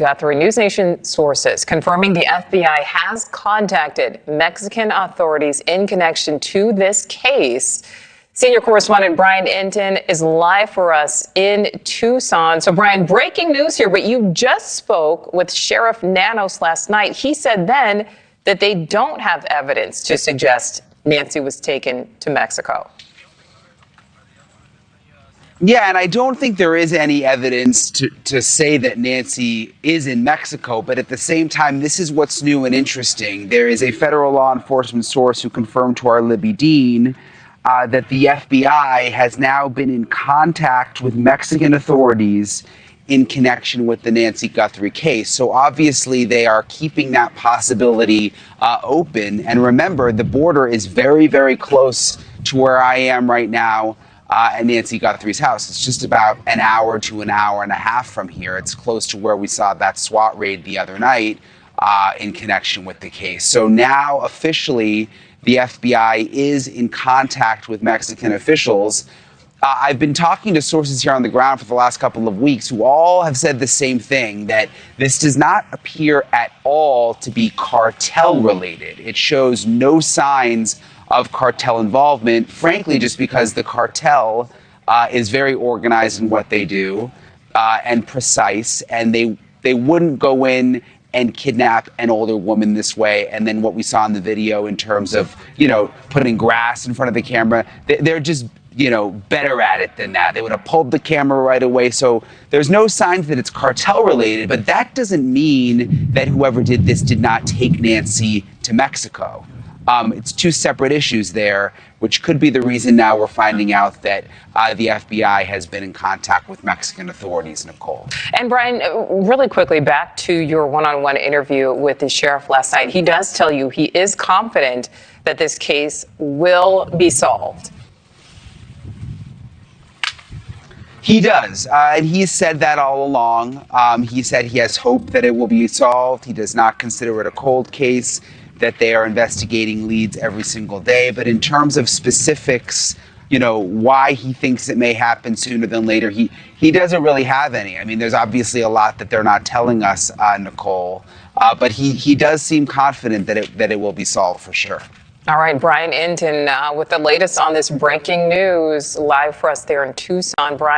Guthrie, NewsNation sources confirming the FBI has contacted Mexican authorities in connection to this case. Senior correspondent Brian Inton is live for us in Tucson. So, Brian, breaking news here, but you just spoke with Sheriff Nanos last night. He said then that they don't have evidence to suggest Nancy was taken to Mexico. Yeah, and I don't think there is any evidence to say that Nancy is in Mexico, but at the same time, this is what's new and interesting. There is a federal law enforcement source who confirmed to our Libby Dean that the FBI has now been in contact with Mexican authorities in connection with the Nancy Guthrie case. So obviously they are keeping that possibility open. And remember, the border is very, very close to where I am right now at Nancy Guthrie's house. It's just about an hour to an hour and a half from here. It's close to where we saw that SWAT raid the other night in connection with the case. So now officially the FBI is in contact with Mexican officials. I've been talking to sources here on the ground for the last couple of weeks who all have said the same thing, that this does not appear at all to be cartel related. It shows no signs of cartel involvement, frankly, just because the cartel is very organized in what they do and precise, and they wouldn't go in and kidnap an older woman this way. And then what we saw in the video in terms of, putting grass in front of the camera, they're just, better at it than that. They would have pulled the camera right away. So there's no signs that it's cartel related, but that doesn't mean that whoever did this did not take Nancy to Mexico. It's two separate issues there, which could be the reason now we're finding out that the FBI has been in contact with Mexican authorities, Nicole. And Brian, really quickly, back to your one-on-one interview with the sheriff last night. He does tell you he is confident that this case will be solved. He does, and he's said that all along. He said he has hope that it will be solved. He does not consider it a cold case, that they are investigating leads every single day. But in terms of specifics, why he thinks it may happen sooner than later, he doesn't really have any. I mean, there's obviously a lot that they're not telling us, Nicole, but he does seem confident that it will be solved for sure. All right, Brian Inton with the latest on this breaking news, live for us there in Tucson. Brian.